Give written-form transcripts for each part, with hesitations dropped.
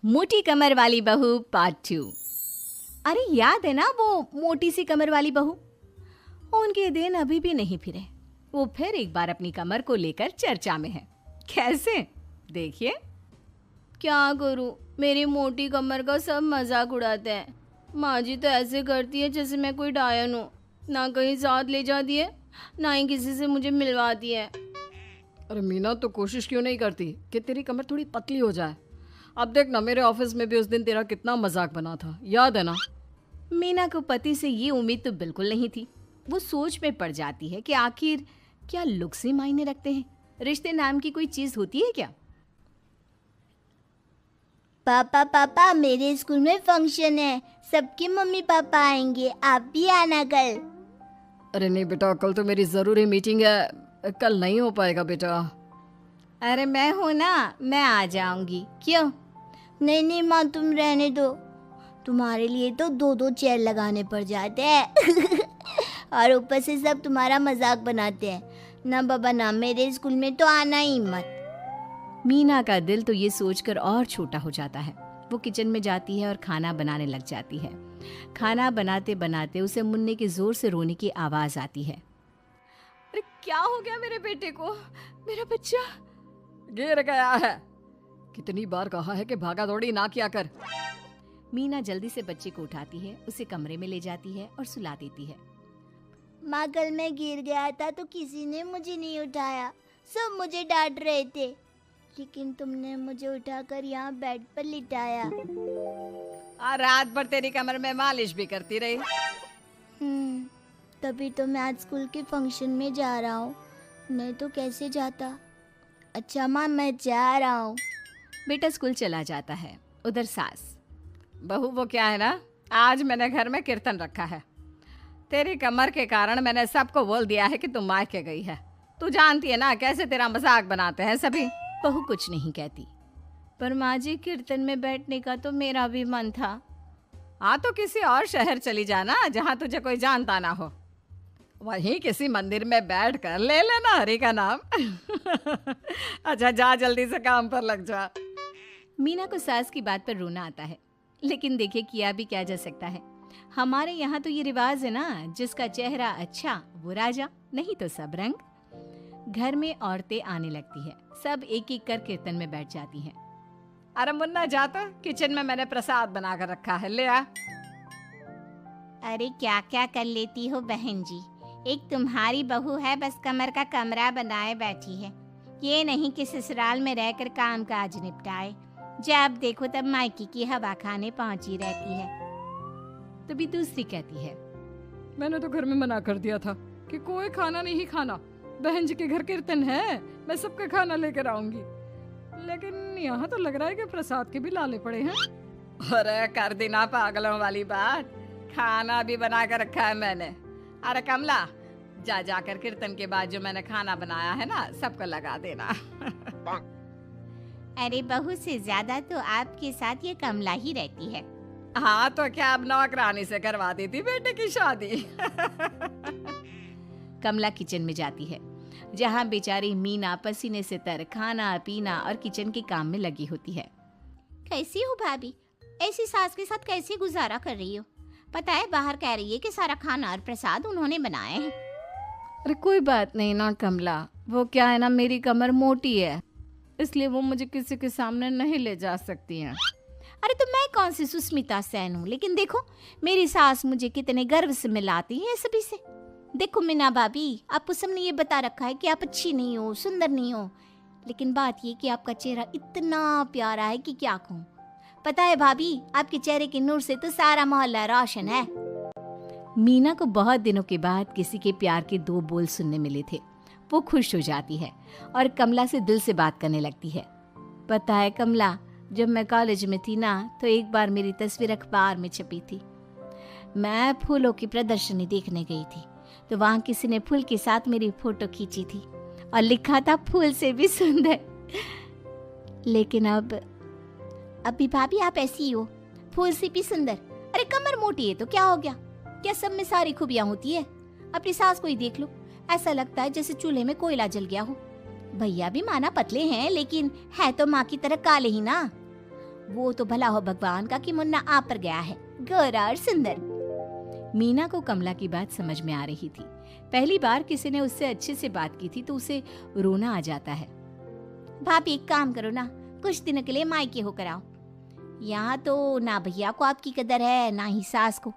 मोटी कमर वाली बहू पार्ट 2। अरे याद है ना वो मोटी सी कमर वाली बहू? उनके दिन अभी भी नहीं फिरे। वो फिर एक बार अपनी कमर को लेकर चर्चा में है। कैसे? देखिए। क्या करूं, मेरी मोटी कमर का सब मजाक उड़ाते हैं। माँ जी तो ऐसे करती है जैसे मैं कोई डायन हूँ। ना कहीं साथ ले जाती है, ना ही किसी से मुझे मिलवाती है। अरे मीना, तो कोशिश क्यों नहीं करती कि तेरी कमर थोड़ी पतली हो जाए? अब देख ना, मेरे ऑफिस में भी उस दिन तेरा कितना मजाक बना था, याद है ना? मीना को पति से ये उम्मीद तो बिल्कुल नहीं थी। वो सोच में पड़ जाती है कि आखिर क्या लुक्स ही मायने रखते हैं? रिश्ते नाम की कोई चीज होती है क्या? पापा पापा, मेरे स्कूल में फंक्शन है, सबके मम्मी पापा आएंगे, आप भी आना कल। अरे नहीं बेटा, कल तो मेरी ज़रूरी मीटिंग है, कल नहीं हो पाएगा बेटा। अरे मैं हूं ना, मैं आ जाऊंगी। क्यों? नहीं नहीं माँ, तुम रहने दो। तुम्हारे लिए तो 2-2 चेयर लगाने पड़ जाते हैं और ऊपर से सब तुम्हारा मजाक बनाते हैं। ना बाबा ना, मेरे स्कूल में तो आना ही मत। मीना का दिल तो ये सोचकर और छोटा हो जाता है। वो किचन में जाती है और खाना बनाने लग जाती है। खाना बनाते बनाते उसे मुन्ने के जोर से रोने की आवाज आती है। अरे क्या हो गया मेरे बेटे को? मेरा बच्चा गिर गया है। कितनी बार कहा है कि भागा दौड़ी ना किया कर। मीना जल्दी से बच्चे को उठाती है, उसे कमरे में ले जाती है और सुला देती है। माँ, कल मैं गिर गया था तो किसी ने मुझे नहीं उठाया, सब मुझे डांट रहे थे, लेकिन तुमने मुझे उठाकर यहाँ बेड पर लिटाया। और रात भर तेरी कमर में मालिश भी करती रही। तभी तो मैं आज स्कूल के फंक्शन में जा रहा हूँ, नहीं तो कैसे जाता। अच्छा माँ, मैं जा रहा हूँ। बेटा स्कूल चला जाता है। उधर सास, बहू वो क्या है ना, आज मैंने घर में कीर्तन रखा है। तेरी कमर के कारण मैंने सबको बोल दिया है कि तुम मायके गई है। तू जानती है ना कैसे तेरा मजाक बनाते हैं सभी। बहू कुछ नहीं कहती। पर माँ जी, कीर्तन में बैठने का तो मेरा भी मन था। हाँ तो किसी और शहर चली जाना जहाँ तुझे कोई जानता ना हो। वहीं किसी मंदिर में बैठ कर ले लेना हरि का नाम अच्छा जा, जल्दी से काम पर लग जा। मीना को सास की बात पर रोना आता है, लेकिन देखिए किया भी क्या जा सकता है। हमारे यहाँ तो ये रिवाज है ना, जिसका चेहरा अच्छा वो राजा, नहीं तो सब रंग। घर में औरतें आने लगती है, सब एक एक कर कीर्तन में बैठ जाती हैं। अरे मुन्ना जा, तो किचन में मैंने प्रसाद बना कर रखा है, ले आ। अरे क्या क्या कर लेती हो बहन जी, एक तुम्हारी बहू है बस कमर का कमरा बनाए बैठी है। ये नहीं कि ससुराल में रहकर काम काज निपटाए, जब देखो तब मायके की हवा खाने पहुंची रहती है। तभी दूसरी कहती है, मैंने तो घर में मना कर दिया था कि कोई खाना नहीं खाना, बहन जी के घर कीर्तन है, मैं सबका खाना लेकर आऊंगी, लेकिन यहाँ तो लग रहा है कि प्रसाद के भी लाले पड़े हैं। अरे कर देना पागलों वाली बात, खाना भी बना कर रखा है मैंने। अरे कमला, जा जाकर कीर्तन के बाद जो मैंने खाना बनाया है ना, सबको लगा देना अरे बहू से ज्यादा तो आपके साथ ये कमला ही रहती है। हाँ तो क्या अब नौकरानी से करवा दी थी बेटे की शादी कमला किचन में जाती है, जहाँ बेचारी मीना पसीने से तर खाना पीना और किचन के काम में लगी होती है। कैसी हो भाभी, ऐसी सास के साथ कैसे गुजारा कर रही हो? पता है बाहर कह रही है कि सारा खाना और प्रसाद उन्होंने बनाए हैं। अरे कोई बात नहीं ना कमला, वो क्या है ना, मेरी कमर मोटी है, इसलिए वो मुझे किसी के सामने नहीं ले जा सकती हैं। अरे तो मैं कौन सी सुस्मिता सेन हूँ, लेकिन देखो मेरी सास मुझे कितने गर्व से मिलाती है सभी से। देखो मीना भाभी, आपको सबने ये बता रखा है कि आप अच्छी नहीं हो, सुंदर नहीं हो, लेकिन बात ये कि आपका चेहरा इतना प्यारा है कि क्या कहूँ। पता है भाभी, आपके चेहरे के नूर से तो सारा मोहल्ला रोशन है। मीना को बहुत दिनों के बाद किसी के प्यार के 2 बोल सुनने मिले थे। वो खुश हो जाती है और कमला से दिल से बात करने लगती है। पता है कमला, जब मैं कॉलेज में थी ना, तो एक बार मेरी तस्वीर अखबार में छपी थी। मैं फूलों की प्रदर्शनी देखने गई थी, तो वहाँ किसी ने फूल के साथ मेरी फोटो खींची थी और लिखा था फूल से भी सुंदर। लेकिन अभी भाभी आप ऐसी हो, फूल से भी सुंदर। अरे कमर मोटी है तो क्या हो गया, क्या सब में सारी खूबियां होती है? अपनी सास को ही देख लो, ऐसा लगता है जैसे चूल्हे में कोयला जल गया हो। भैया भी माना पतले हैं, लेकिन है तो माँ की तरह काले ही ना। वो तो भला हो भगवान का कि मुन्ना आप पर गया है, गोरा और सुंदर। मीना को कमला की बात समझ में आ रही थी। पहली बार किसी ने उससे अच्छे से बात की थी तो उसे रोना आ जाता है। भाभी एक काम करो ना, कुछ दिनों के लिए मायके होकर आओ। यहाँ तो ना भैया को आपकी कदर है ना ही सास को,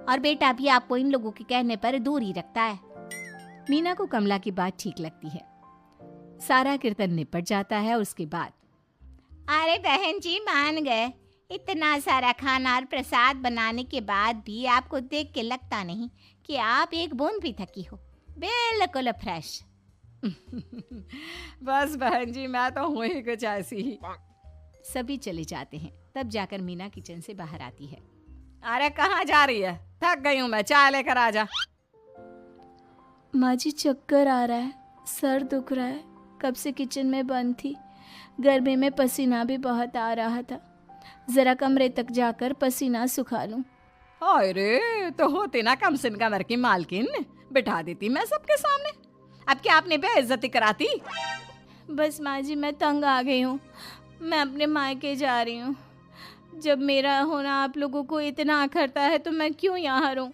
और बेटा भी आपको इन लोगों के कहने पर दूर ही रखता है। मीना को कमला की बात ठीक लगती है। सारा कीर्तन निपट जाता है। उसके बाद अरे बहन जी मान गए, इतना सारा खाना और प्रसाद बनाने के बाद भी आपको देख के लगता नहीं कि आप एक बूंद भी थकी हो, बिल्कुल फ्रेश। बस बहन जी मैं तो हूँ ही कुछ ऐसी ही। सभी चले जाते हैं। तब जाकर मीना किचन से बाहर आती है। अरे कहाँ जा रही है? थक गई हूँ मैं, चाय लेकर आ जा। माँ जी चक्कर आ रहा है, सर दुख रहा है, कब से किचन में बंद थी, गर्मी में पसीना भी बहुत आ रहा था, जरा कमरे तक जाकर पसीना सुखा लूं। अरे तो होती ना कम सिन कमर की मालकिन, बिठा देती मैं सबके सामने। अब क्या आपने बेइज्जती कराती? बस माँ जी मैं तंग आ गई हूँ, मैं अपने मायके जा रही हूँ। जब मेरा होना आप लोगों को इतना अखरता है तो मैं क्यों यहाँ रहूँ,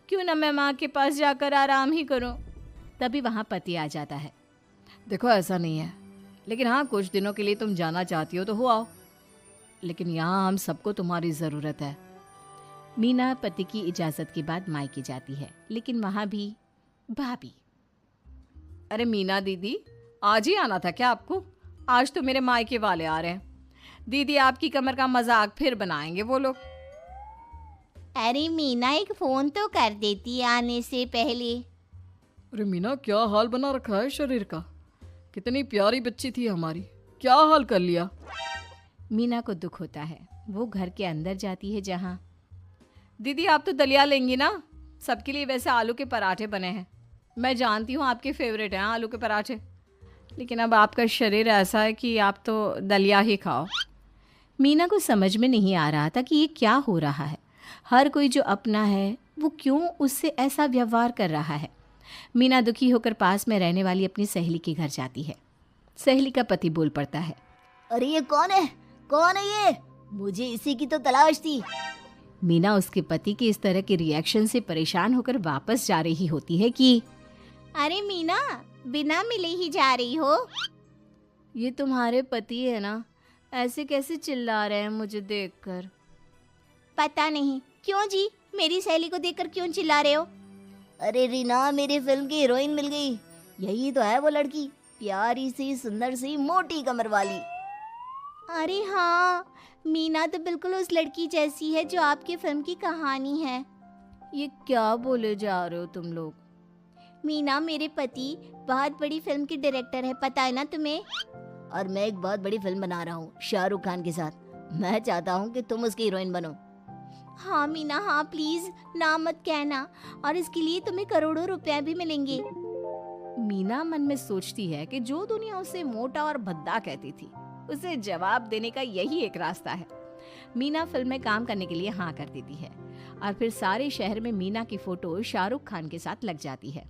क्यों ना मैं माँ के पास जाकर आराम ही करूँ। तभी वहाँ पति आ जाता है। देखो ऐसा नहीं है, लेकिन हाँ कुछ दिनों के लिए तुम जाना चाहती हो तो हो आओ, लेकिन यहाँ हम सबको तुम्हारी ज़रूरत है। मीना पति की इजाज़त के बाद मायके जाती है, लेकिन वहाँ भी भाभी। अरे मीना दीदी आज ही आना था क्या आपको? आज तो मेरे मायके वाले आ रहे हैं। दीदी आपकी कमर का मजाक फिर बनाएंगे वो लोग। अरे मीना एक फोन तो कर देती आने से पहले। अरे मीना क्या हाल बना रखा है शरीर का, कितनी प्यारी बच्ची थी हमारी, क्या हाल कर लिया। मीना को दुख होता है। वो घर के अंदर जाती है जहाँ दीदी आप तो दलिया लेंगी ना? सबके लिए वैसे आलू के पराठे बने हैं, मैं जानती हूँ आपके फेवरेट हैं आलू के पराठे, लेकिन अब आपका शरीर ऐसा है कि आप तो दलिया ही खाओ। मीना को समझ में नहीं आ रहा था कि ये क्या हो रहा है। हर कोई जो अपना है वो क्यों उससे ऐसा व्यवहार कर रहा है। मीना दुखी होकर पास में रहने वाली अपनी सहेली के घर जाती है। सहेली का पति बोल पड़ता है, अरे ये कौन है, कौन है ये? मुझे इसी की तो तलाश थी। मीना उसके पति के इस तरह के रिएक्शन से परेशान होकर वापस जा रही होती है कि अरे मीना बिना मिले ही जा रही हो? ये तुम्हारे पति है ना, ऐसे कैसे चिल्ला रहे हैं मुझे देखकर। पता नहीं क्यों जी, मेरी सहेली को देखकर क्यों चिल्ला रहे हो? अरे रीना मेरी फिल्म की हीरोइन मिल गई, यही तो है वो लड़की, प्यारी सी सुंदर सी मोटी कमर वाली। अरे हाँ, मीना तो बिल्कुल उस लड़की जैसी है जो आपकी फिल्म की कहानी है। ये क्या बोले जा रहे हो तुम लोग? मीना मेरे पति बहुत बड़ी फिल्म के डायरेक्टर है, पता है ना तुम्हें? और मैं एक बहुत बड़ी फिल्म बना रहा हूँ शाहरुख खान के साथ। मैं चाहता हूँ कि तुम उसकी हीरोइन बनो। हाँ मीना हाँ, प्लीज ना मत कहना, और इसके लिए तुम्हें करोड़ों रुपए भी मिलेंगे। मीना मन में सोचती है कि जो दुनिया उसे मोटा और भद्दा कहती थी उसे जवाब देने का यही एक रास्ता है। मीना फिल्म में काम करने के लिए हाँ कर देती है और फिर सारे शहर में मीना की फोटो शाहरुख खान के साथ लग जाती है।